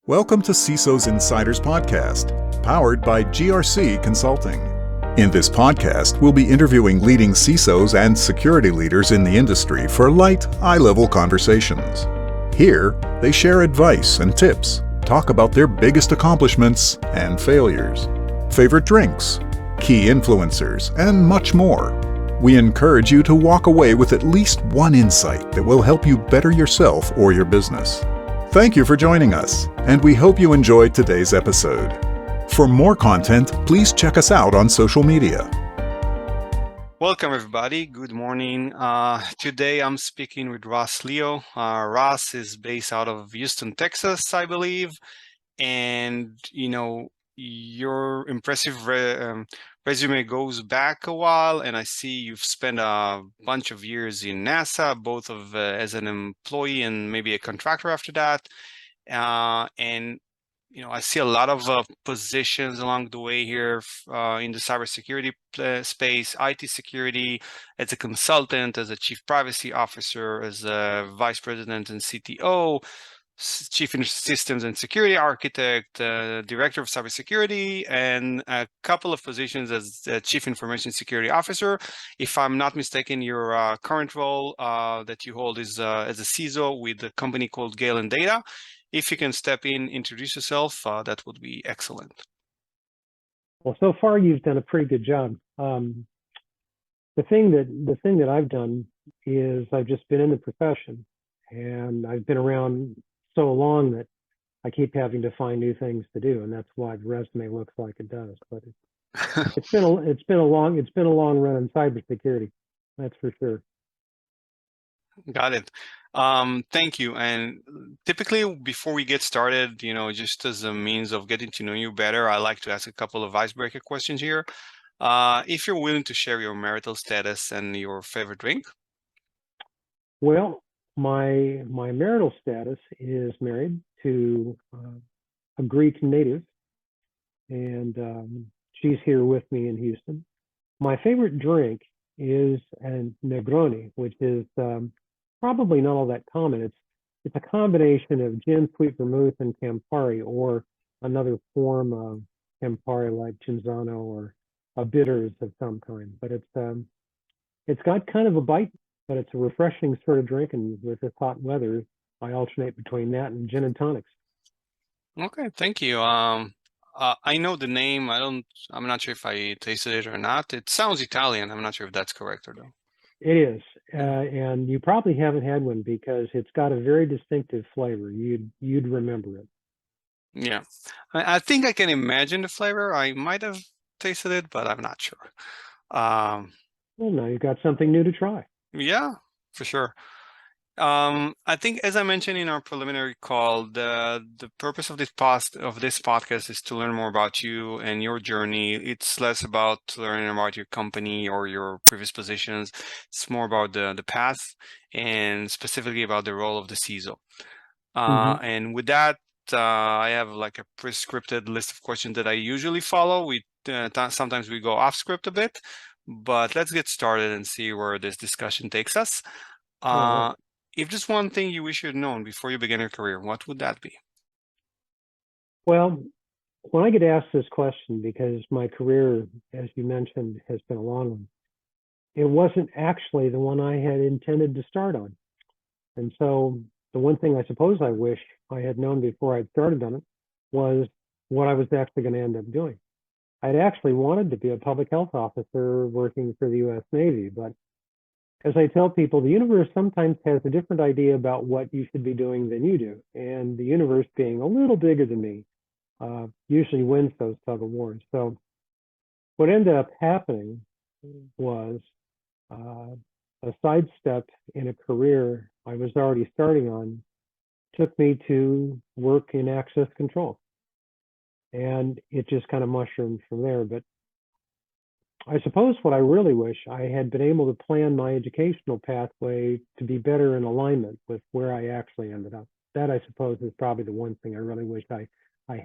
Welcome to CISO's Insiders podcast, powered by GRC Consulting. In this podcast, we'll be interviewing leading CISOs and security leaders in the industry for light, eye-level conversations. Here, they share advice and tips, talk about their biggest accomplishments and failures, favorite drinks, key influencers, and much more. We encourage you to walk away with at least one insight that will help you better yourself or your business. Thank you for joining us, and we hope you enjoyed today's episode. For more content, please check us out on social media. Welcome, everybody. Good morning. Today, I'm speaking with Ross Leo. Ross is based out of Houston, Texas, I believe. And, your impressive resume goes back a while, and I see you've spent a bunch of years in NASA, both as an employee and maybe a contractor after that. I see a lot of positions along the way here in the cybersecurity space, IT security, as a consultant, as a chief privacy officer, as a vice president and CTO, chief systems and security architect, director of cybersecurity, and a couple of positions as chief information security officer. If I'm not mistaken, your current role that you hold is as a CISO with a company called Gale & Data. If you can step in, introduce yourself, that would be excellent. Well, so far you've done a pretty good job. The thing that I've done is I've just been in the profession, and I've been around so long that I keep having to find new things to do, and that's why the resume looks like it does. But it's been a long run in cybersecurity, that's for sure. Got it. Thank you. And typically, before we get started, just as a means of getting to know you better, I like to ask a couple of icebreaker questions here. If you're willing to share your marital status and your favorite drink. Well, my marital status is married to a Greek native, and she's here with me in Houston. My favorite drink is a Negroni, which is probably not all that common. It's a combination of gin, sweet vermouth, and Campari, or another form of Campari like Cinzano or a bitters of some kind. But it's got kind of a bite, but it's a refreshing sort of drink. And with this hot weather, I alternate between that and gin and tonics. Okay, thank you. I know the name. I'm not sure if I tasted it or not. It sounds Italian. I'm not sure if that's correct or no. It is, and you probably haven't had one because it's got a very distinctive flavor. You'd remember it. Yeah, I think I can imagine the flavor. I might have tasted it, but I'm not sure. Well, now you've got something new to try. Yeah, for sure. I think, as I mentioned in our preliminary call, the purpose of this podcast is to learn more about you and your journey. It's less about learning about your company or your previous positions. It's more about the path and specifically about the role of the CISO. And with that, I have like a pre-scripted list of questions that I usually follow. Sometimes we go off script a bit, but let's get started and see where this discussion takes us. If there's one thing you wish you'd known before you began your career, what would that be? Well, when I get asked this question, because my career, as you mentioned, has been a long one, it wasn't actually the one I had intended to start on. And so the one thing I suppose I wish I had known before I'd started on it was what I was actually going to end up doing. I'd actually wanted to be a public health officer working for the U.S. Navy, but as I tell people, the universe sometimes has a different idea about what you should be doing than you do. And the universe, being a little bigger than me, usually wins those tug of wars. So what ended up happening was a sidestep in a career I was already starting on took me to work in access control. And it just kind of mushroomed from there. But I suppose what I really wish I had been able to plan my educational pathway to be better in alignment with where I actually ended up. That, I suppose, is probably the one thing I really wish I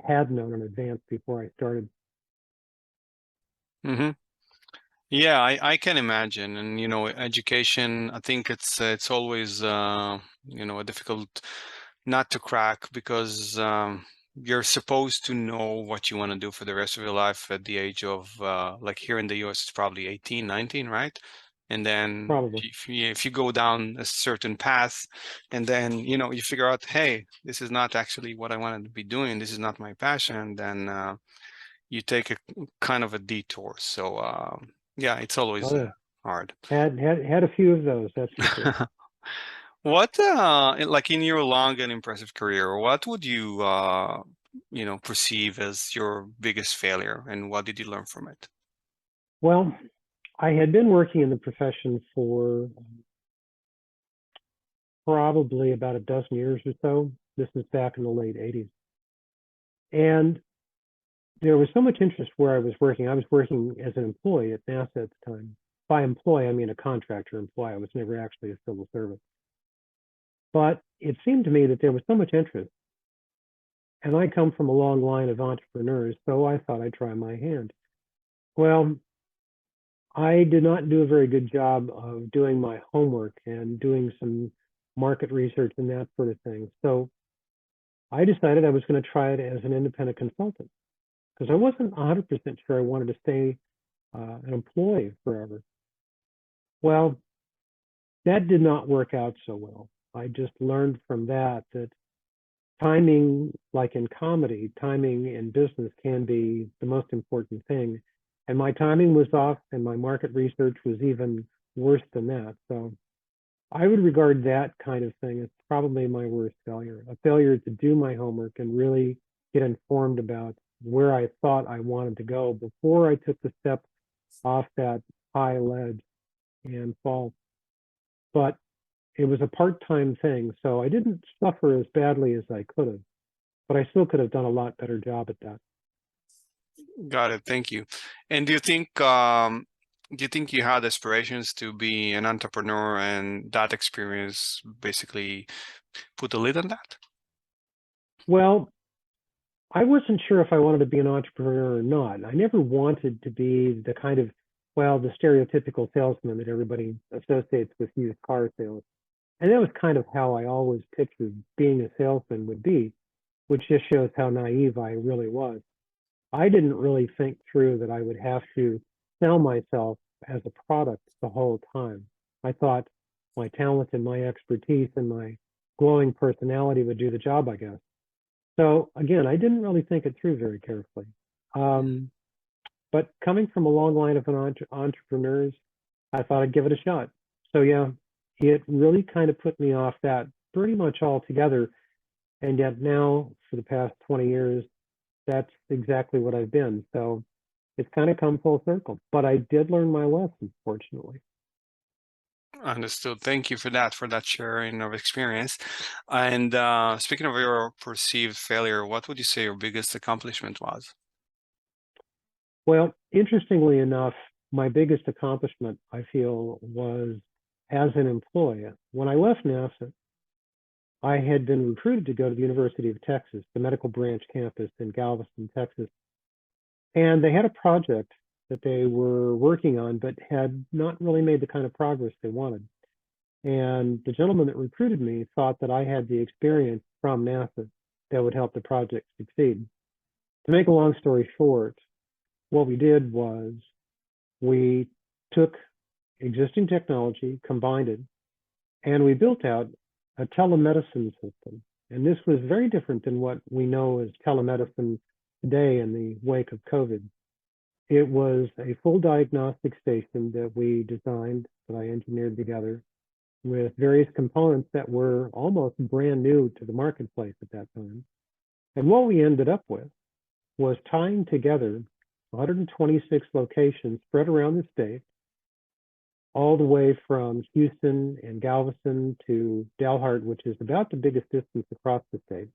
had known in advance before I started. Yeah, I can imagine. And, education, I think it's always, a difficult nut to crack because, you're supposed to know what you want to do for the rest of your life at the age of, like here in the US, it's probably 18, 19, right? And then Probably. if you go down a certain path and then, you figure out, hey, this is not actually what I wanted to be doing. This is not my passion. Then you take a kind of a detour. So yeah, it's always Oh, yeah. hard. Had a few of those, that's for sure. What, like in your long and impressive career, what would you, perceive as your biggest failure, and what did you learn from it? Well, I had been working in the profession for probably about a dozen years or so. This is back in the late 80s. And there was so much interest where I was working. I was working as an employee at NASA at the time. By employee, I mean a contractor employee. I was never actually a civil servant. But it seemed to me that there was so much interest. And I come from a long line of entrepreneurs, so I thought I'd try my hand. Well, I did not do a very good job of doing my homework and doing some market research and that sort of thing. So I decided I was going to try it as an independent consultant because I wasn't 100% sure I wanted to stay an employee forever. Well, that did not work out so well. I just learned from that timing, like in comedy, timing in business can be the most important thing. And my timing was off, and my market research was even worse than that. So I would regard that kind of thing as probably my worst failure, a failure to do my homework and really get informed about where I thought I wanted to go before I took the step off that high ledge and fall. But it was a part-time thing, so I didn't suffer as badly as I could have, but I still could have done a lot better job at that. Got it. Thank you. And do you think you had aspirations to be an entrepreneur, and that experience basically put a lid on that? Well, I wasn't sure if I wanted to be an entrepreneur or not. I never wanted to be the kind of, well, the stereotypical salesman that everybody associates with used car sales. And that was kind of how I always pictured being a salesman would be, which just shows how naive I really was. I didn't really think through that I would have to sell myself as a product the whole time. I thought my talent and my expertise and my glowing personality would do the job, I guess. So again, I didn't really think it through very carefully. But coming from a long line of entrepreneurs, I thought I'd give it a shot. So yeah, it really kind of put me off that pretty much altogether. And yet now, for the past 20 years, that's exactly what I've been. So it's kind of come full circle. But I did learn my lesson, fortunately. Understood. Thank you for that sharing of experience. And speaking of your perceived failure, what would you say your biggest accomplishment was? Well, interestingly enough, my biggest accomplishment, I feel, was as an employee. When I left NASA, I had been recruited to go to the University of Texas, the medical branch campus in Galveston, Texas. And they had a project that they were working on, but had not really made the kind of progress they wanted. And the gentleman that recruited me thought that I had the experience from NASA that would help the project succeed. To make a long story short, what we did was we took existing technology, combined it, and we built out a telemedicine system. And this was very different than what we know as telemedicine today in the wake of COVID. It was a full diagnostic station that we designed, that I engineered together with various components that were almost brand new to the marketplace at that time. And what we ended up with was tying together 126 locations spread around the state, all the way from Houston and Galveston to Dalhart, which is about the biggest distance across the state.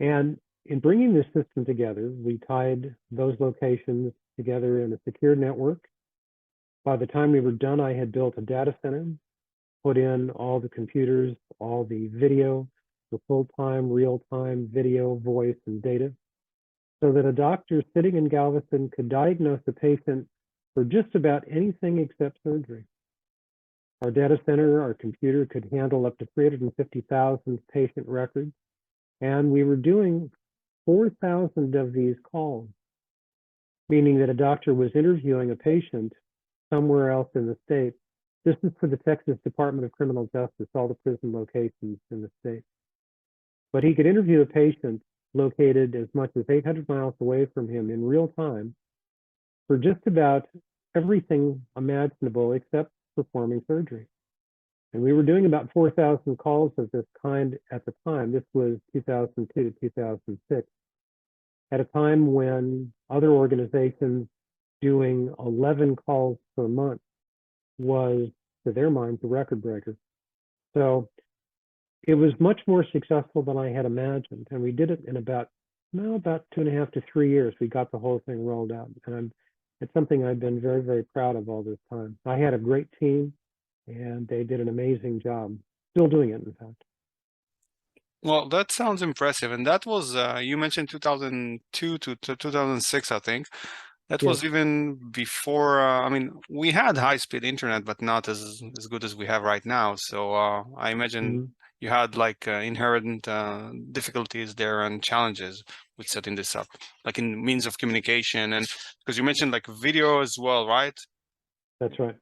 And in bringing this system together, we tied those locations together in a secure network. By the time we were done, I had built a data center, put in all the computers, all the video, the full-time, real-time video, voice, and data, so that a doctor sitting in Galveston could diagnose a patient for just about anything except surgery. Our data center, our computer could handle up to 350,000 patient records. And we were doing 4,000 of these calls, meaning that a doctor was interviewing a patient somewhere else in the state. This is for the Texas Department of Criminal Justice, all the prison locations in the state. But he could interview a patient located as much as 800 miles away from him in real time for just about everything imaginable except performing surgery. And we were doing about 4,000 calls of this kind at the time. This was 2002 to 2006, at a time when other organizations doing 11 calls per month was, to their minds, a record breaker. So it was much more successful than I had imagined. And we did it in about 2.5 to 3 years. We got the whole thing rolled out. And it's something I've been very, very proud of all this time. I had a great team, and they did an amazing job. Still doing it, in fact. Well, that sounds impressive. And that was, you mentioned 2002 to 2006, I think. That was even before, I mean, we had high-speed internet, but not as good as we have right now. So I imagine you had like inherent difficulties there and challenges with setting this up, like in means of communication. And because you mentioned like video as well, right? That's right.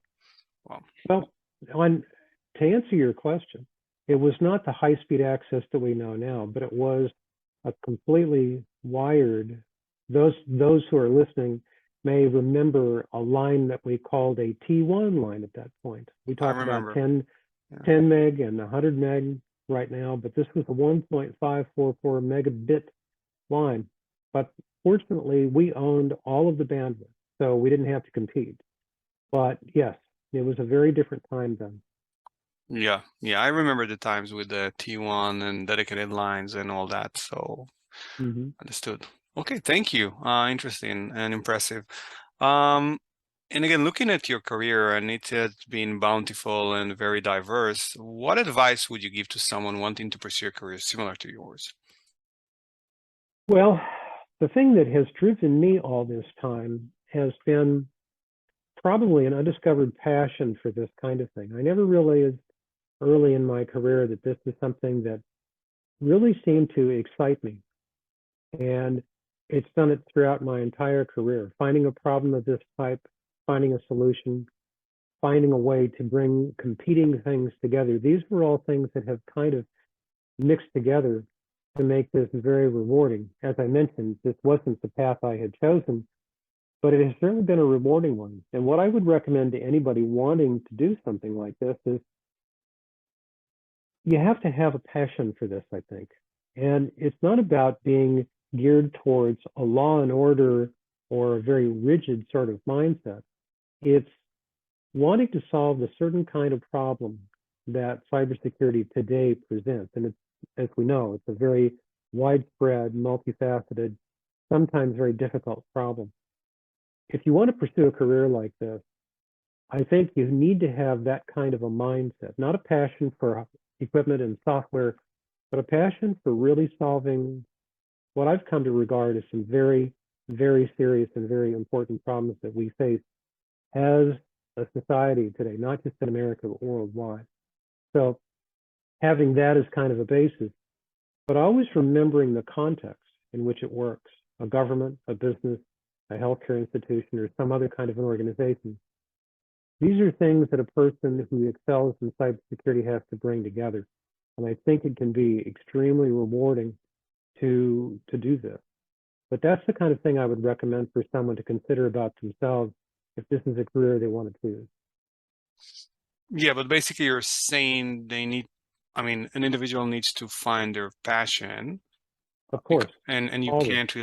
Wow. Well, to answer your question, it was not the high-speed access that we know now, but it was a completely wired. Those who are listening may remember a line that we called a T1 line at that point. We talked about 10 meg and 100 meg right now, but this was a 1.544 megabit line. But fortunately, we owned all of the bandwidth, so we didn't have to compete. But yes, it was a very different time then. Yeah, I remember the times with the T1 and dedicated lines and all that. So understood. Okay, thank you. Interesting and impressive. And again, looking at your career, and it has been bountiful and very diverse, what advice would you give to someone wanting to pursue a career similar to yours? Well, the thing that has driven me all this time has been probably an undiscovered passion for this kind of thing. I never realized early in my career that this is something that really seemed to excite me. And it's done it throughout my entire career, finding a problem of this type, finding a solution, finding a way to bring competing things together. These were all things that have kind of mixed together to make this very rewarding. As I mentioned, this wasn't the path I had chosen, but it has certainly been a rewarding one. And what I would recommend to anybody wanting to do something like this is you have to have a passion for this, I think. And it's not about being geared towards a law and order or a very rigid sort of mindset. It's wanting to solve a certain kind of problem that cybersecurity today presents. And it's, as we know, it's a very widespread, multifaceted, sometimes very difficult problem. If you want to pursue a career like this, I think you need to have that kind of a mindset, not a passion for equipment and software, but a passion for really solving what I've come to regard as some very, very serious and very important problems that we face as a society today, not just in America, but worldwide. So having that as kind of a basis, but always remembering the context in which it works, a government, a business, a healthcare institution, or some other kind of an organization. These are things that a person who excels in cybersecurity has to bring together. And I think it can be extremely rewarding to do this. But that's the kind of thing I would recommend for someone to consider about themselves if this is a career they want to choose. Yeah, but basically you're saying an individual needs to find their passion. Of course. And you always. can't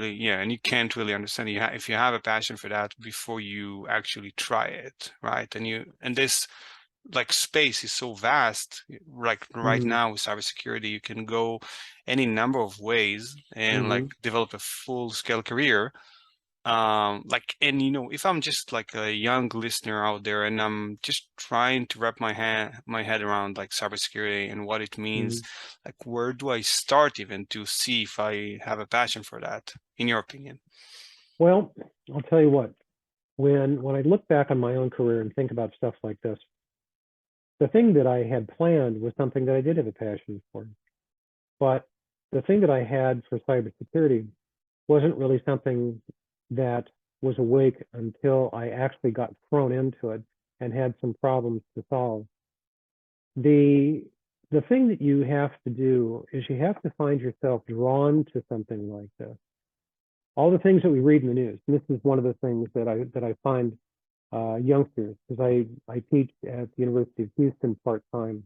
really understand if you have a passion for that before you actually try it, right? And this like space is so vast, like right now with cybersecurity, you can go any number of ways and like develop a full-scale career. If I'm just like a young listener out there and I'm just trying to wrap my head around like cybersecurity and what it means, like where do I start even to see if I have a passion for that, in your opinion? Well, I'll tell you what, when I look back on my own career and think about stuff like this, the thing that I had planned was something that I did have a passion for. But the thing that I had for cybersecurity wasn't really something that was awake until I actually got thrown into it and had some problems to solve. The thing that you have to do is you have to find yourself drawn to something like this. All the things that we read in the news, and this is one of the things that I find youngsters, because I teach at the University of Houston part-time.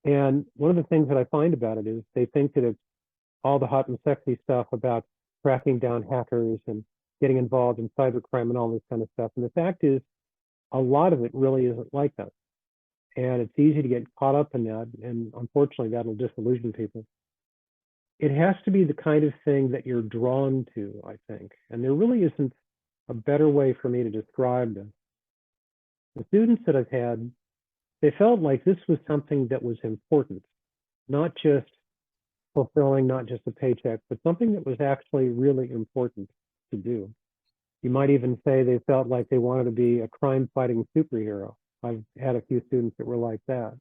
And one of the things that I find about it is they think that it's all the hot and sexy stuff about tracking down hackers and getting involved in cybercrime and all this kind of stuff. And the fact is, a lot of it really isn't like that. And it's easy to get caught up in that. And unfortunately, that'll disillusion people. It has to be the kind of thing that you're drawn to, I think. And there really isn't a better way for me to describe this. The students that I've had, they felt like this was something that was important, not just fulfilling, not just a paycheck, but something that was actually really important to do. You might even say they felt like they wanted to be a crime-fighting superhero. I've had a few students that were like that.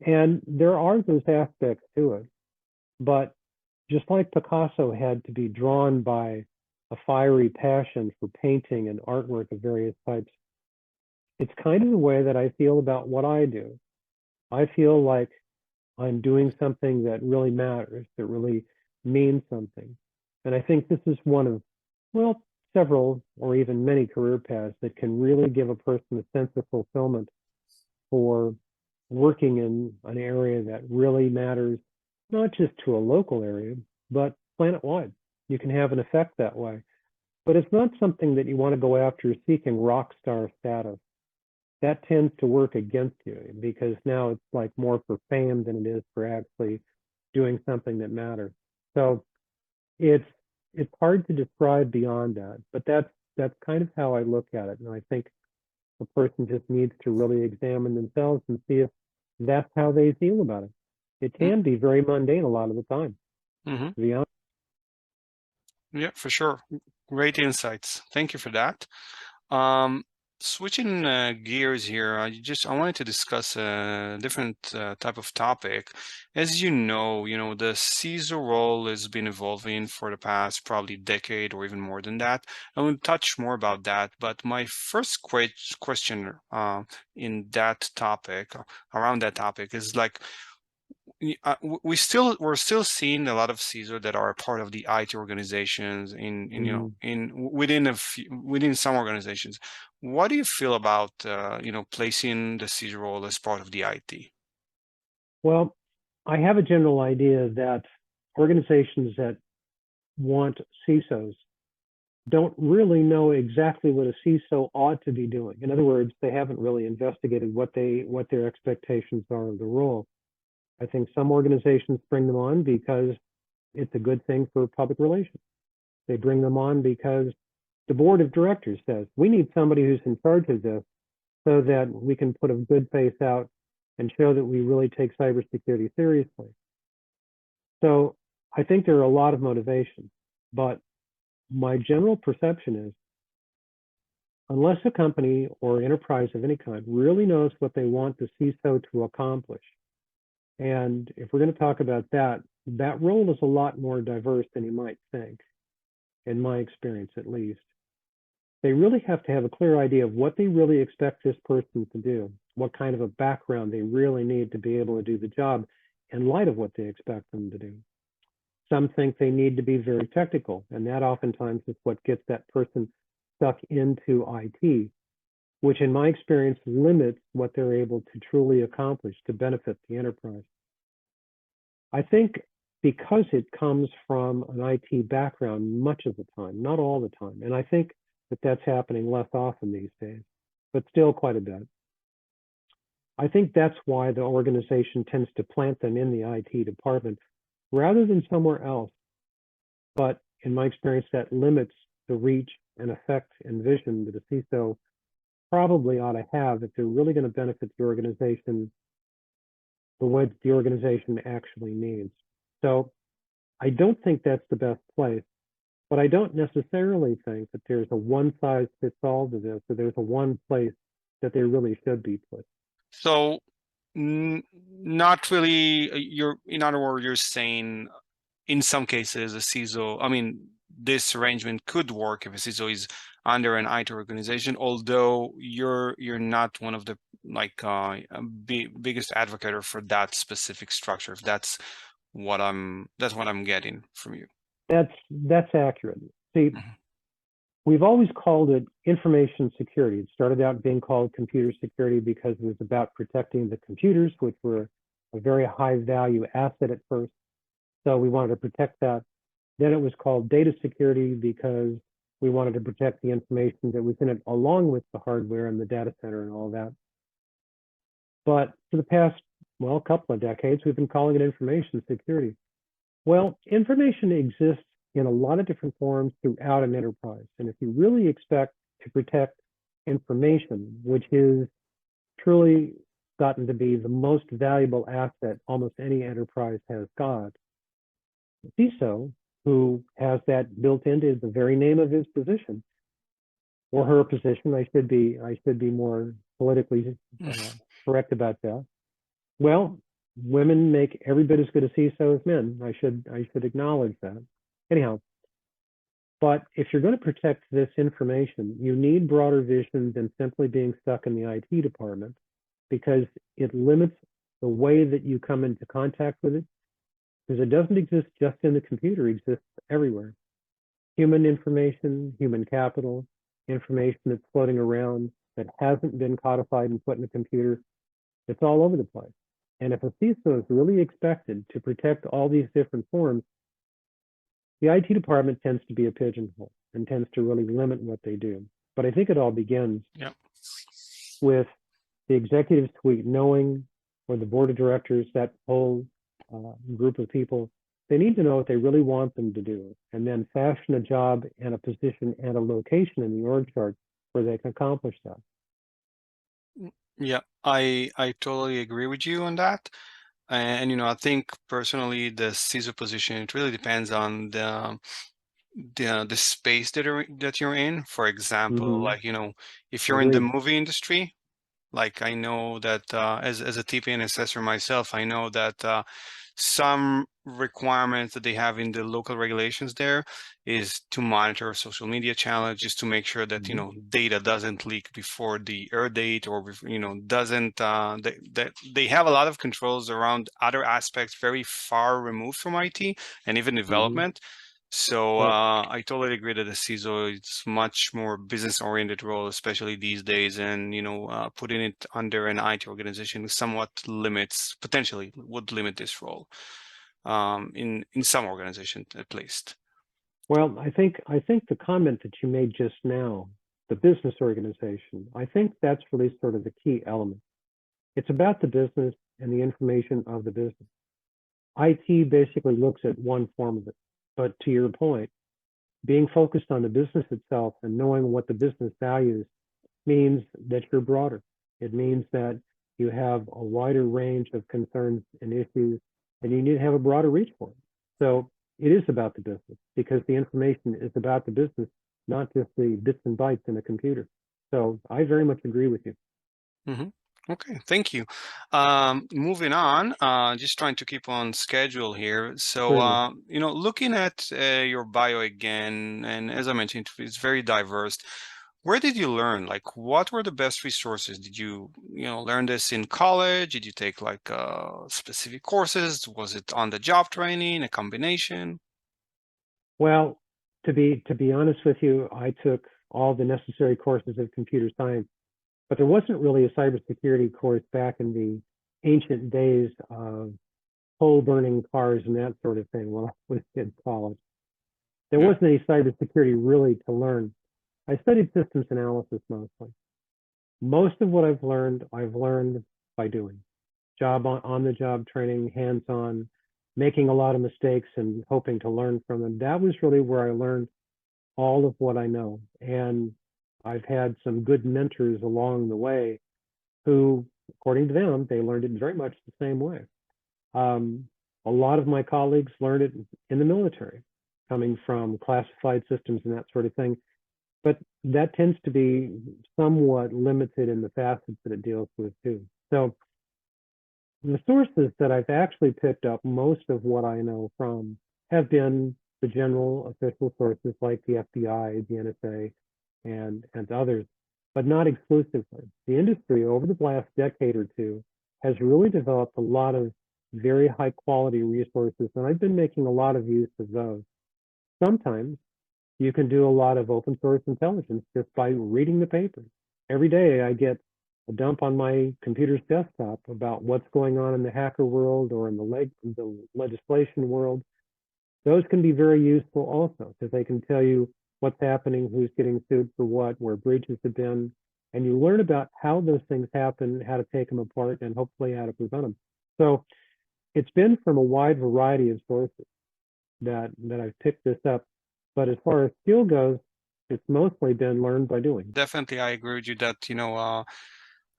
And there are those aspects to it. But just like Picasso had to be drawn by a fiery passion for painting and artwork of various types, it's kind of the way that I feel about what I do. I feel like I'm doing something that really matters, that really means something. And I think this is one of, well, several or even many career paths that can really give a person a sense of fulfillment for working in an area that really matters, not just to a local area, but planet-wide. You can have an effect that way. But it's not something that you want to go after seeking rock star status. That tends to work against you because now it's like more for fame than it is for actually doing something that matters. So it's hard to describe beyond that, but that's kind of how I look at it. And I think a person just needs to really examine themselves and see if that's how they feel about it. It can be very mundane a lot of the time, to be honest. Yeah, for sure. Great insights. Thank you for that. Switching gears here, I wanted to discuss a different type of topic. As you know, the CISO role has been evolving for the past probably decade or even more than that. I will touch more about that. But my first question in that topic, around that topic, is like, we're still seeing a lot of CISO that are a part of the IT organizations within some organizations. What do you feel about placing the CISO role as part of the IT? Well, I have a general idea that organizations that want CISOs don't really know exactly what a CISO ought to be doing. In other words, they haven't really investigated what their expectations are of the role. I think some organizations bring them on because it's a good thing for public relations. They bring them on because the board of directors says, we need somebody who's in charge of this so that we can put a good face out and show that we really take cybersecurity seriously. So I think there are a lot of motivations, but my general perception is unless a company or enterprise of any kind really knows what they want the CISO to accomplish, and if we're going to talk about that, that role is a lot more diverse than you might think, in my experience at least. They really have to have a clear idea of what they really expect this person to do, what kind of a background they really need to be able to do the job in light of what they expect them to do. Some think they need to be very technical, and that oftentimes is what gets that person stuck into IT, which in my experience limits what they're able to truly accomplish to benefit the enterprise. I think because it comes from an IT background much of the time, not all the time, and I think that that's happening less often these days, but still quite a bit. I think that's why the organization tends to plant them in the IT department rather than somewhere else. But in my experience, that limits the reach and effect and vision that a CISO probably ought to have if they're really going to benefit the organization the way that the organization actually needs. So I don't think that's the best place, but I don't necessarily think that there's a one-size-fits-all to this, or there's a one place that they really should be put. So Not really. In other words, you're saying in some cases a CISO, I mean, this arrangement could work if a CISO is under an IT organization, although you're not one of the biggest advocate for that specific structure. If that's what I'm getting from you. That's accurate. See, we've always called it information security. It started out being called computer security because it was about protecting the computers, which were a very high value asset at first. So we wanted to protect that. Then it was called data security because we wanted to protect the information that was in it along with the hardware and the data center and all that. But for the past, couple of decades, we've been calling it information security. Well, information exists in a lot of different forms throughout an enterprise. And if you really expect to protect information, which is truly gotten to be the most valuable asset almost any enterprise has got, the CISO, who has that built into the very name of his position, or her position, I should be more politically correct about that. Well, women make every bit as good a CISO as men. I should acknowledge that. Anyhow, but if you're going to protect this information, you need broader vision than simply being stuck in the IT department, because it limits the way that you come into contact with it, because it doesn't exist just in the computer, it exists everywhere. Human information, human capital, information that's floating around that hasn't been codified and put in a computer, it's all over the place. And if a CISO is really expected to protect all these different forms, the IT department tends to be a pigeonhole and tends to really limit what they do. But I think it all begins with the executive suite knowing, or the board of directors, that whole group of people, they need to know what they really want them to do, and then fashion a job and a position and a location in the org chart where they can accomplish that. Yeah, I totally agree with you on that. And I think personally the CISO position, it really depends on the space that you're in. For example, like if you're in the movie industry, like I know that as a TPN assessor myself, I know that some requirements that they have in the local regulations there is to monitor social media challenges, to make sure that data doesn't leak before the air date, or doesn't they have a lot of controls around other aspects very far removed from IT and even development. So I totally agree that the CISO is much more business-oriented role, especially these days, and putting it under an IT organization somewhat potentially would limit this role in some organizations at least. Well, I think the comment that you made just now, the business organization, I think that's really sort of the key element. It's about the business and the information of the business. IT basically looks at one form of it. But to your point, being focused on the business itself and knowing what the business values means that you're broader. It means that you have a wider range of concerns and issues, and you need to have a broader reach for it. So it is about the business, because the information is about the business, not just the bits and bytes in a computer. So I very much agree with you. Okay, thank you. Moving on, just trying to keep on schedule here. So, looking at your bio again, and as I mentioned, it's very diverse. Where did you learn? Like, what were the best resources? Did you, learn this in college? Did you take like specific courses? Was it on the job training, a combination? Well, to be honest with you, I took all the necessary courses of computer science, but there wasn't really a cybersecurity course back in the ancient days of coal burning cars and that sort of thing when I was in college. There wasn't any cybersecurity really to learn. I studied systems analysis mostly. Most of what I've learned by doing. On the job training, hands-on, making a lot of mistakes and hoping to learn from them. That was really where I learned all of what I know. And I've had some good mentors along the way who, according to them, they learned it very much the same way. A lot of my colleagues learned it in the military, coming from classified systems and that sort of thing. But that tends to be somewhat limited in the facets that it deals with too. So The sources that I've actually picked up most of what I know from have been the general official sources like the FBI, the NSA, and others, but not exclusively. The industry over the last decade or two has really developed a lot of very high quality resources, and I've been making a lot of use of those. Sometimes you can do a lot of open source intelligence just by reading the papers. Every day I get a dump on my computer's desktop about what's going on in the hacker world or in the legislation world. Those can be very useful also because they can tell you what's happening, who's getting sued for what, where breaches have been, and you learn about how those things happen, how to take them apart, and hopefully how to prevent them. So it's been from a wide variety of sources that I've picked this up. But as far as skill goes, it's mostly been learned by doing. Definitely, I agree with you that,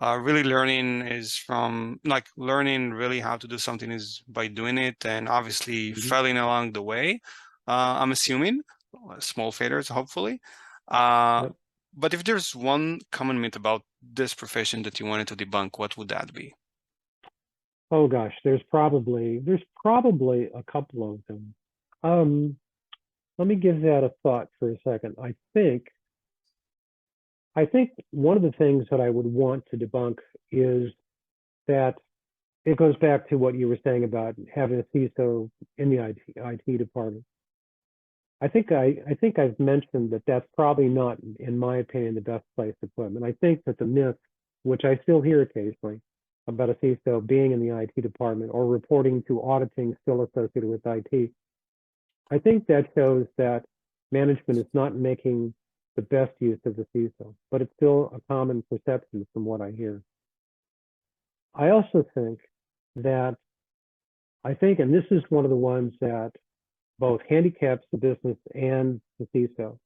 really learning is from like learning really how to do something is by doing it, and obviously failing along the way. I'm assuming small failures, hopefully. Yep. But if there's one common myth about this profession that you wanted to debunk, what would that be? Oh gosh, there's probably a couple of them. Let me give that a thought for a second. I think one of the things that I would want to debunk is that it goes back to what you were saying about having a CISO in the IT department. I think I've mentioned that that's probably not, in my opinion, the best place to put them. And I think that the myth, which I still hear occasionally, about a CISO being in the IT department or reporting to auditing still associated with IT, I think that shows that management is not making the best use of the CISO, but it's still a common perception from what I hear. I also think that, and this is one of the ones that both handicaps the business and the CISO,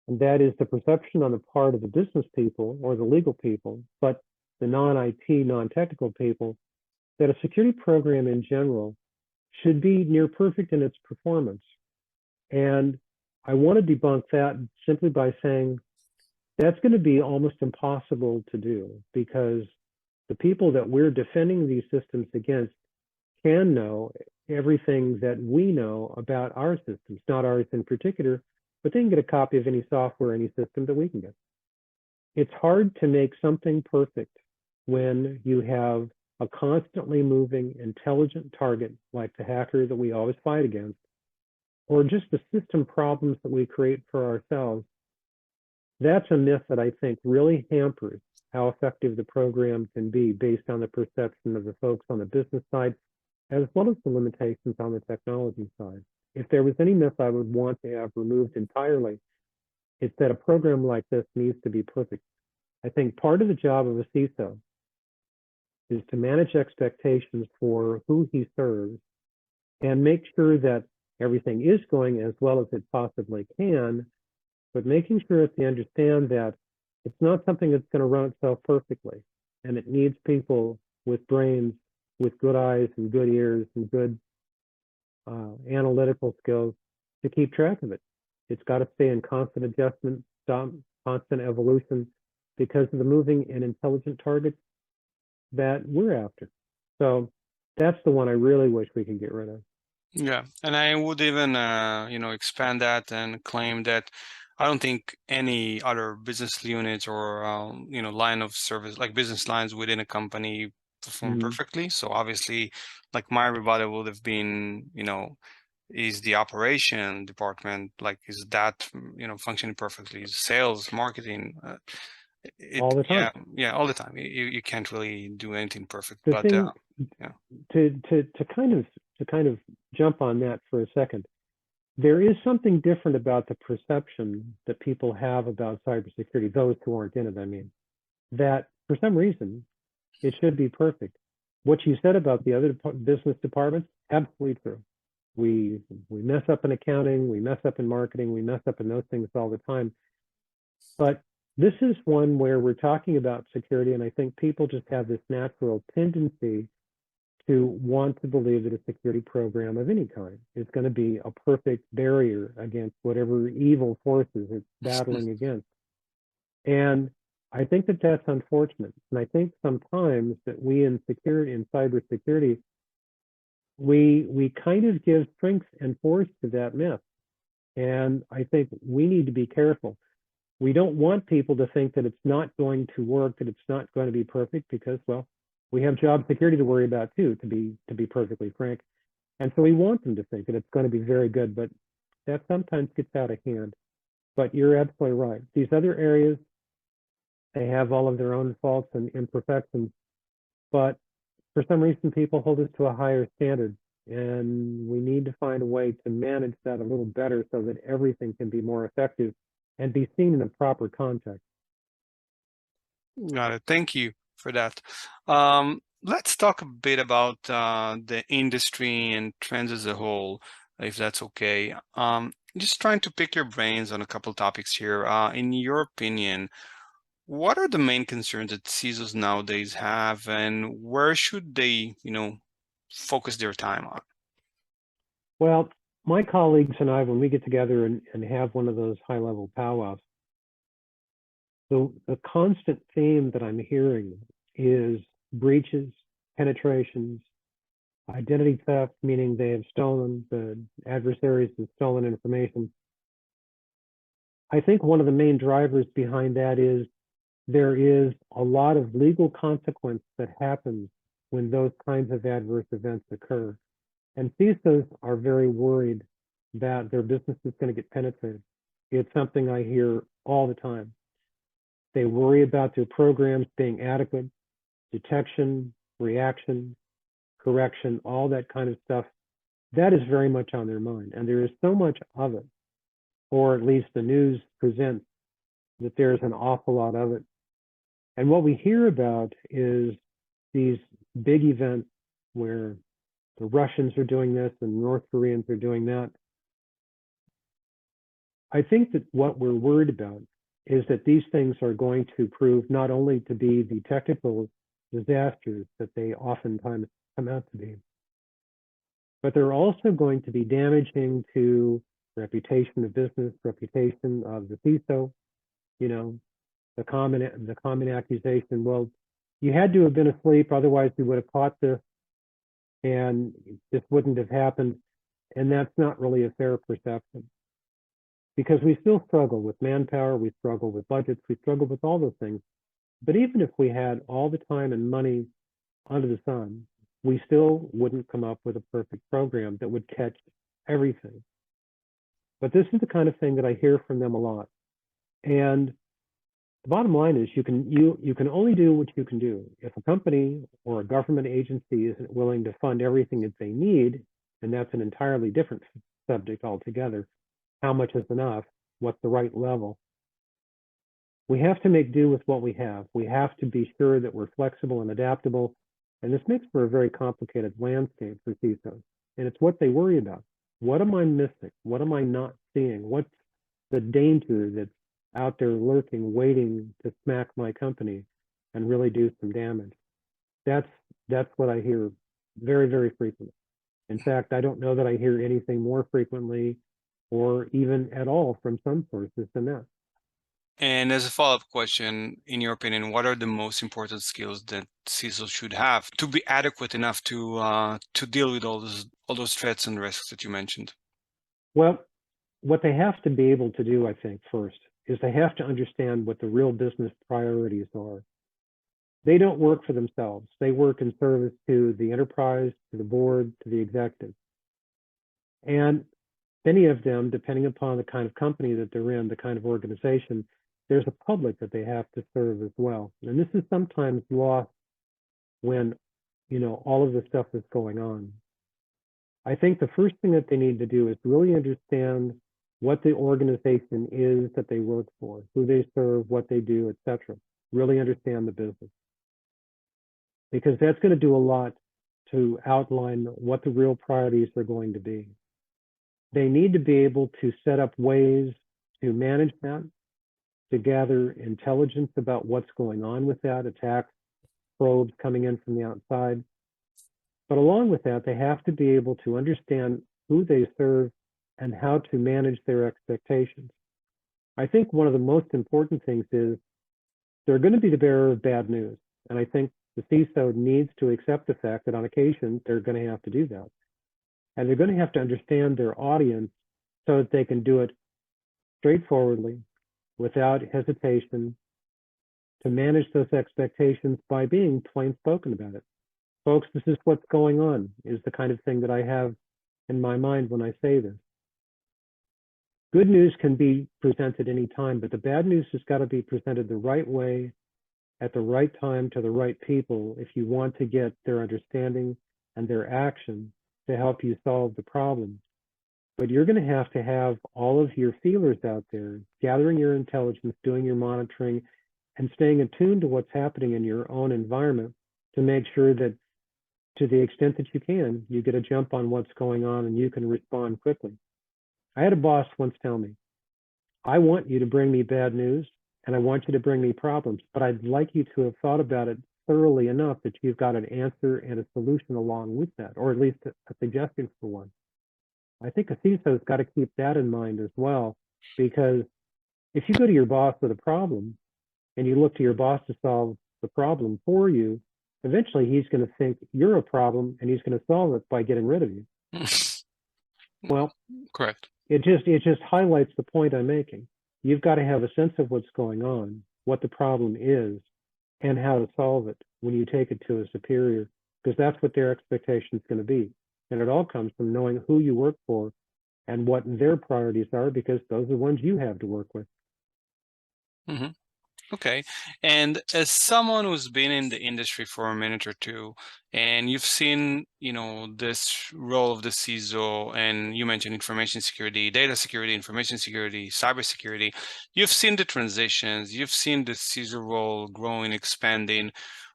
and that is the perception on the part of the business people or the legal people, but the non-IT, non-technical people, that a security program in general should be near perfect in its performance. And I want to debunk that simply by saying that's going to be almost impossible to do, because the people that we're defending these systems against can know everything that we know about our systems, not ours in particular, but they can get a copy of any software, any system that we can get. It's hard to make something perfect when you have a constantly moving, intelligent target like the hacker that we always fight against, or just the system problems that we create for ourselves. That's a myth that I think really hampers how effective the program can be based on the perception of the folks on the business side, as well as the limitations on the technology side. If there was any myth I would want to have removed entirely, it's that a program like this needs to be perfect. I think part of the job of a CISO is to manage expectations for who he serves and make sure that everything is going as well as it possibly can, but making sure that they understand that it's not something that's going to run itself perfectly, and it needs people with brains, with good eyes and good ears and good analytical skills to keep track of it. It's got to stay in constant adjustment, constant evolution, because of the moving and intelligent targets that we're after. So that's the one I really wish we could get rid of. Yeah, and I would even, expand that and claim that I don't think any other business units or, line of service, like business lines within a company perform perfectly. So obviously, like my rebuttal would have been, is the operation department, like, is that, functioning perfectly? Is sales, marketing, all the time. Yeah, all the time. You can't really do anything perfect, The but thing, yeah. to kind of jump on that for a second, there is something different about the perception that people have about cybersecurity, those who aren't in it, I mean, that for some reason it should be perfect. What you said about the other business departments, absolutely true. We mess up in accounting, we mess up in marketing, we mess up in those things all the time. But this is one where we're talking about security, and I think people just have this natural tendency to want to believe that a security program of any kind is going to be a perfect barrier against whatever evil forces it's battling against. And I think that that's unfortunate. And I think sometimes that we in security, in cybersecurity, we kind of give strength and force to that myth. And I think we need to be careful. We don't want people to think that it's not going to work, that it's not going to be perfect, because, well, we have job security to worry about too, to be perfectly frank. And so we want them to think that it's going to be very good, but that sometimes gets out of hand. But you're absolutely right. These other areas, they have all of their own faults and imperfections, but for some reason, people hold us to a higher standard, and we need to find a way to manage that a little better so that everything can be more effective and be seen in a proper context. Got it. Thank you for that. Let's talk a bit about the industry and trends as a whole, if that's okay. Just trying to pick your brains on a couple topics here. In your opinion, what are the main concerns that CISOs nowadays have, and where should they, focus their time on? Well, my colleagues and I, when we get together and have one of those high-level powwows, the constant theme that I'm hearing is breaches, penetrations, identity theft, meaning the adversaries have stolen information. I think one of the main drivers behind that is there is a lot of legal consequence that happens when those kinds of adverse events occur. And CISOs are very worried that their business is going to get penetrated. It's something I hear all the time. They worry about their programs being adequate, detection, reaction, correction, all that kind of stuff. That is very much on their mind. And there is so much of it, or at least the news presents that there's an awful lot of it. And what we hear about is these big events where the Russians are doing this and North Koreans are doing that. I think that what we're worried about is that these things are going to prove not only to be the technical disasters that they oftentimes come out to be, but they're also going to be damaging to reputation of business, reputation of the CISO, the common accusation, well, you had to have been asleep, otherwise we would have caught this, and this wouldn't have happened. And that's not really a fair perception, because we still struggle with manpower, we struggle with budgets, we struggle with all those things. But even if we had all the time and money under the sun, we still wouldn't come up with a perfect program that would catch everything. But this is the kind of thing that I hear from them a lot. And the bottom line is you can only do what you can do. If a company or a government agency isn't willing to fund everything that they need, and that's an entirely different subject altogether, how much is enough? What's the right level? We have to make do with what we have. We have to be sure that we're flexible and adaptable. And this makes for a very complicated landscape for CISOs. And it's what they worry about. What am I missing? What am I not seeing? What's the danger that's out there lurking, waiting to smack my company and really do some damage? That's what I hear very, very frequently. In fact, I don't know that I hear anything more frequently or even at all from some sources than that. And as a follow-up question, in your opinion, what are the most important skills that CISOs should have to be adequate enough to deal with all those threats and risks that you mentioned? Well, what they have to be able to do, I think, first, is they have to understand what the real business priorities are. They don't work for themselves. They work in service to the enterprise, to the board, to the executive. And many of them, depending upon the kind of company that they're in, the kind of organization, there's a public that they have to serve as well. And this is sometimes lost when, all of this stuff is going on. I think the first thing that they need to do is really understand what the organization is that they work for, who they serve, what they do, etc. Really understand the business, because that's going to do a lot to outline what the real priorities are going to be. They need to be able to set up ways to manage that, to gather intelligence about what's going on with that, attacks, probes coming in from the outside. But along with that, they have to be able to understand who they serve and how to manage their expectations. I think one of the most important things is they're going to be the bearer of bad news. And I think the CISO needs to accept the fact that on occasion, they're going to have to do that. And they're going to have to understand their audience so that they can do it straightforwardly, without hesitation, to manage those expectations by being plain spoken about it. Folks, this is what's going on, is the kind of thing that I have in my mind when I say this. Good news can be presented any time, but the bad news has got to be presented the right way, at the right time, to the right people, if you want to get their understanding and their action to help you solve the problem. But you're going to have all of your feelers out there, gathering your intelligence, doing your monitoring, and staying attuned to what's happening in your own environment to make sure that, to the extent that you can, you get a jump on what's going on and you can respond quickly. I had a boss once tell me, I want you to bring me bad news and I want you to bring me problems, but I'd like you to have thought about it thoroughly enough that you've got an answer and a solution along with that, or at least a suggestion for one. I think a CISO's got to keep that in mind as well, because if you go to your boss with a problem and you look to your boss to solve the problem for you, eventually he's going to think you're a problem and he's going to solve it by getting rid of you. Well, correct. It just highlights the point I'm making. You've got to have a sense of what's going on, what the problem is, and how to solve it when you take it to a superior, because that's what their expectation is going to be. And it all comes from knowing who you work for and what their priorities are, because those are the ones you have to work with. Mm-hmm. Okay. And as someone who's been in the industry for a minute or two, and you've seen, this role of the CISO, and you mentioned information security, data security, information security, cybersecurity, you've seen the transitions, you've seen the CISO role growing, expanding.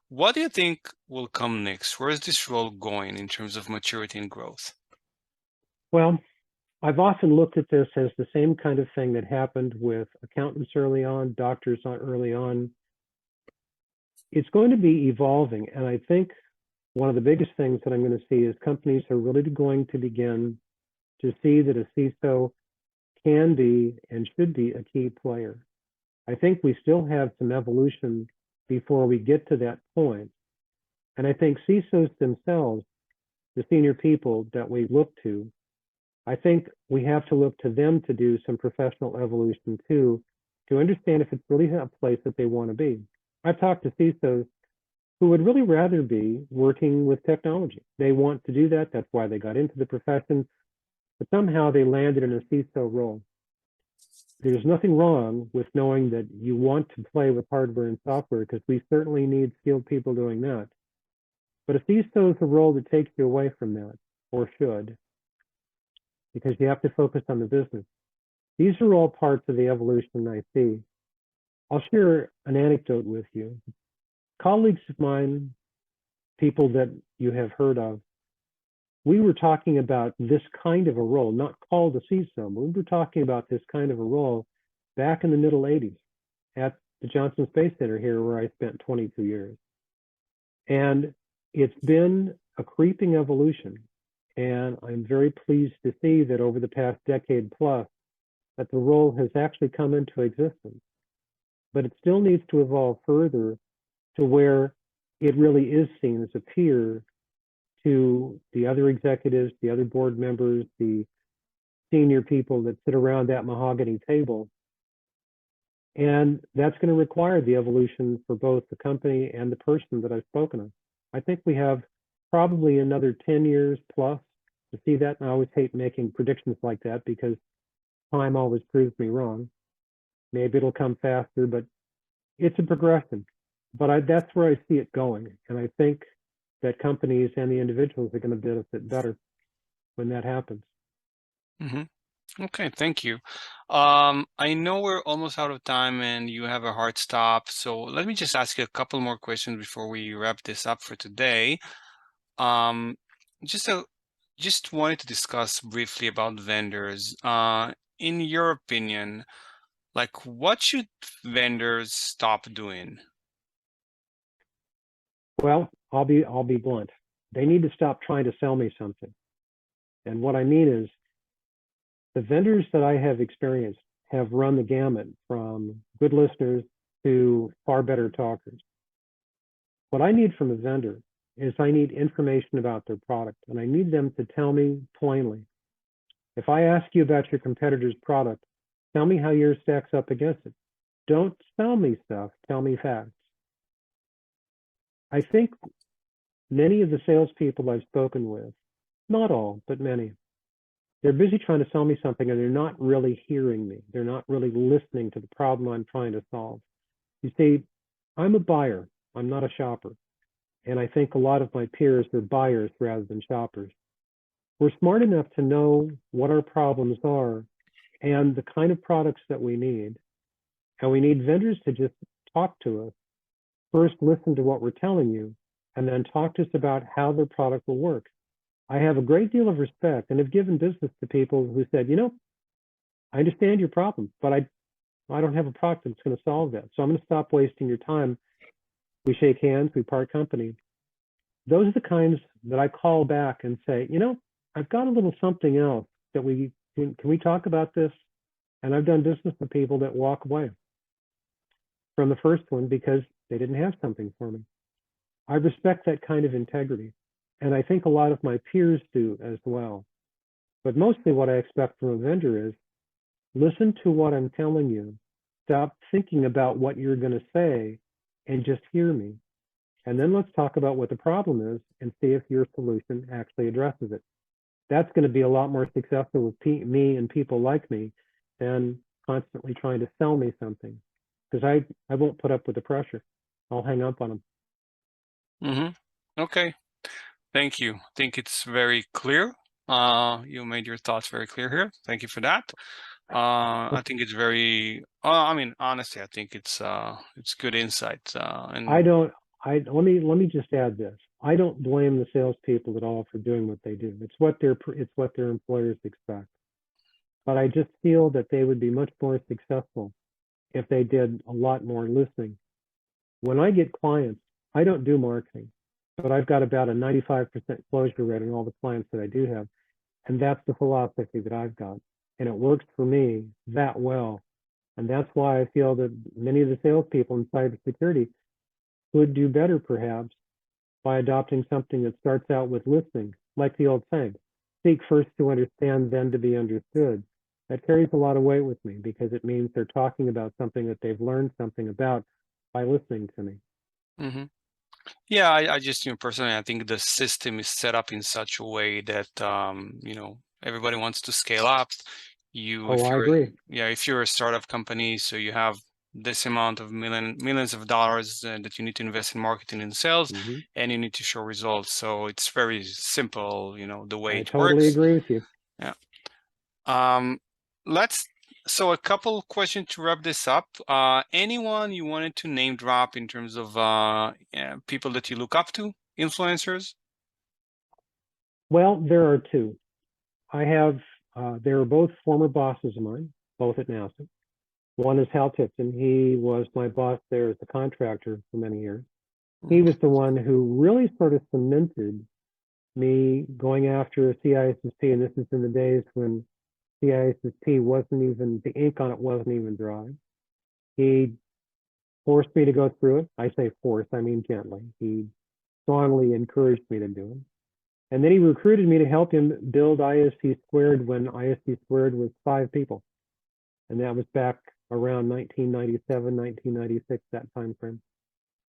What do you think will come next? Where is this role going in terms of maturity and growth? Well, I've often looked at this as the same kind of thing that happened with accountants early on, doctors early on. It's going to be evolving. And I think one of the biggest things that I'm going to see is companies are really going to begin to see that a CISO can be and should be a key player. I think we still have some evolution before we get to that point. And I think CISOs themselves, the senior people that we look to, I think we have to look to them to do some professional evolution too, to understand if it's really a place that they want to be. I've talked to CISOs who would really rather be working with technology. They want to do that. That's why they got into the profession, but somehow they landed in a CISO role. There's nothing wrong with knowing that you want to play with hardware and software, because we certainly need skilled people doing that. But a CISO is a role that takes you away from that, or should, because you have to focus on the business. These are all parts of the evolution I see. I'll share an anecdote with you. Colleagues of mine, people that you have heard of, we were talking about this kind of a role, not called a CISO, but we were talking about this kind of a role back in the middle 80s at the Johnson Space Center here, where I spent 22 years. And it's been a creeping evolution. And I'm very pleased to see that over the past decade plus, that the role has actually come into existence. But it still needs to evolve further to where it really is seen as a peer to the other executives, the other board members, the senior people that sit around that mahogany table. And that's going to require the evolution for both the company and the person that I've spoken of. I think we have probably another 10 years plus to see that. And I always hate making predictions like that, because time always proves me wrong. Maybe it'll come faster, but it's a progression. But that's where I see it going. And I think that companies and the individuals are going to benefit better when that happens. Mm-hmm. Okay, thank you. I know we're almost out of time and you have a hard stop, so let me just ask you a couple more questions before we wrap this up for today. Just wanted to discuss briefly about vendors. In your opinion, like, what should vendors stop doing? Well, I'll be blunt. They need to stop trying to sell me something. And what I mean is, the vendors that I have experienced have run the gamut from good listeners to far better talkers. What I need from a vendor is I need information about their product, and I need them to tell me plainly. If I ask you about your competitor's product, tell me how yours stacks up against it. Don't sell me stuff, tell me facts. I think many of the salespeople I've spoken with, not all, but many, they're busy trying to sell me something and they're not really hearing me. They're not really listening to the problem I'm trying to solve. You see, I'm a buyer, I'm not a shopper. And I think a lot of my peers are buyers rather than shoppers. We're smart enough to know what our problems are and the kind of products that we need. And we need vendors to just talk to us. First, listen to what we're telling you, and then talk to us about how their product will work. I have a great deal of respect and have given business to people who said, you know, I understand your problem, but I don't have a product that's going to solve that. So I'm going to stop wasting your time. We shake hands, we part company. Those are the kinds that I call back and say, you know, I've got a little something else that can we talk about this? And I've done business with people that walk away from the first one because they didn't have something for me. I respect that kind of integrity. And I think a lot of my peers do as well. But mostly what I expect from a vendor is listen to what I'm telling you. Stop thinking about what you're going to say and just hear me. And then let's talk about what the problem is and see if your solution actually addresses it. That's going to be a lot more successful with me and people like me than constantly trying to sell me something, because I won't put up with the pressure. I'll hang up on them. Mm-hmm. Okay. Thank you. I think it's very clear. You made your thoughts very clear here. Thank you for that. I think it's very, I mean, honestly, I think it's good insight. And let me just add this. I don't blame the salespeople at all for doing what they do. It's what their employers expect. But I just feel that they would be much more successful if they did a lot more listening. When I get clients, I don't do marketing, but I've got about a 95% closure rate on all the clients that I do have. And that's the philosophy that I've got. And it works for me that well. And that's why I feel that many of the salespeople in cybersecurity could do better, perhaps, by adopting something that starts out with listening, like the old saying, seek first to understand, then to be understood. That carries a lot of weight with me because it means they're talking about something that they've learned something about by listening to me. Mm-hmm. Yeah, I just, personally, I think the system is set up in such a way that, everybody wants to scale up. I agree. If you're a startup company, so you have this amount of millions of dollars that you need to invest in marketing and sales, and you need to show results. So it's very simple, the way it works. I totally agree with you. Yeah. So a couple questions to wrap this up. Anyone you wanted to name drop in terms of people that you look up to, influencers? Well, there are two. I have, they are both former bosses of mine, both at NASA. One is Hal Tipton. He was my boss there as a contractor for many years. He was the one who really sort of cemented me going after a CISSP, and this is in the days when CISSP wasn't even, the ink on it wasn't even dry. He forced me to go through it. I say force, I mean gently. He strongly encouraged me to do it. And then he recruited me to help him build ISC Squared when ISC Squared was 5 people. And that was back around 1997, 1996, that time frame.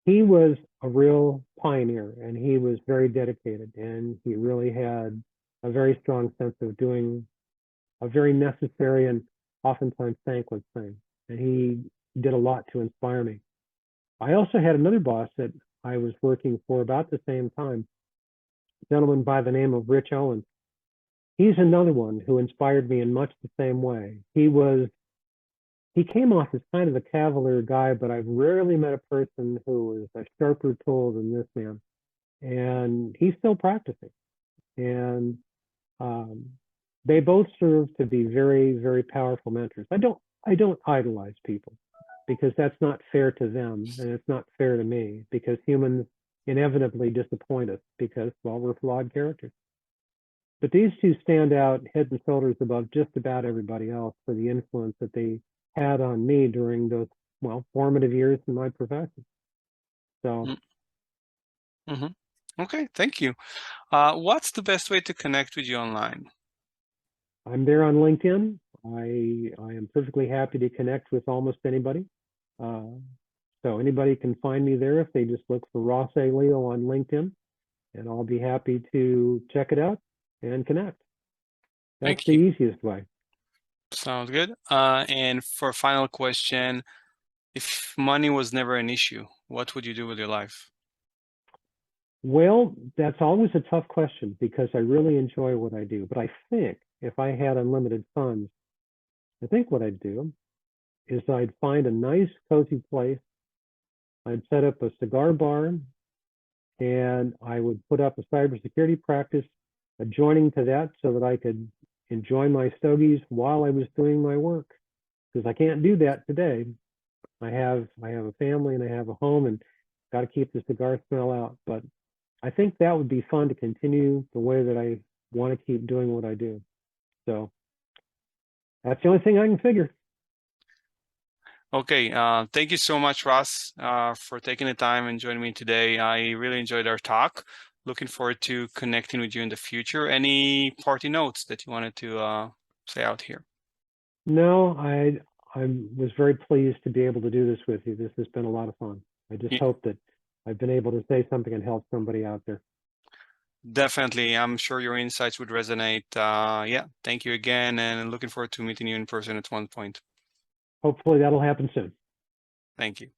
He was a real pioneer and he was very dedicated, and he really had a very strong sense of doing a very necessary and oftentimes thankless thing. And he did a lot to inspire me. I also had another boss that I was working for about the same time, a gentleman by the name of Rich Owens. He's another one who inspired me in much the same way. He came off as kind of a cavalier guy, but I've rarely met a person who was a sharper tool than this man. And he's still practicing. And they both serve to be very, very powerful mentors. I don't idolize people because that's not fair to them, and it's not fair to me, because humans inevitably disappoint us because, well, we're flawed characters. But these two stand out head and shoulders above just about everybody else for the influence that they had on me during those formative years in my profession. So. Okay, thank you. What's the best way to connect with you online? I'm there on LinkedIn. I am perfectly happy to connect with almost anybody. So anybody can find me there if they just look for Ross A. Leo on LinkedIn, and I'll be happy to check it out and connect. That's Thank the you. easiest way. Sounds good. And for a final question, if money was never an issue, what would you do with your life? Well, that's always a tough question because I really enjoy what I do. But I think if I had unlimited funds, I think what I'd do is I'd find a nice, cozy place. I'd set up a cigar bar, and I would put up a cybersecurity practice adjoining to that so that I could enjoy my stogies while I was doing my work. Because I can't do that today. I have a family and I have a home and got to keep the cigar smell out. But I think that would be fun to continue the way that I want to keep doing what I do. So that's the only thing I can figure. Okay, thank you so much, Ross, for taking the time and joining me today. I really enjoyed our talk. Looking forward to connecting with you in the future. Any party notes that you wanted to say out here? No, I was very pleased to be able to do this with you. This has been a lot of fun. I just Yeah, hope that I've been able to say something and help somebody out there. definitely. I'm sure your insights would resonate. Yeah, thank you again, and looking forward to meeting you in person at one point. Hopefully that'll happen soon. Thank you.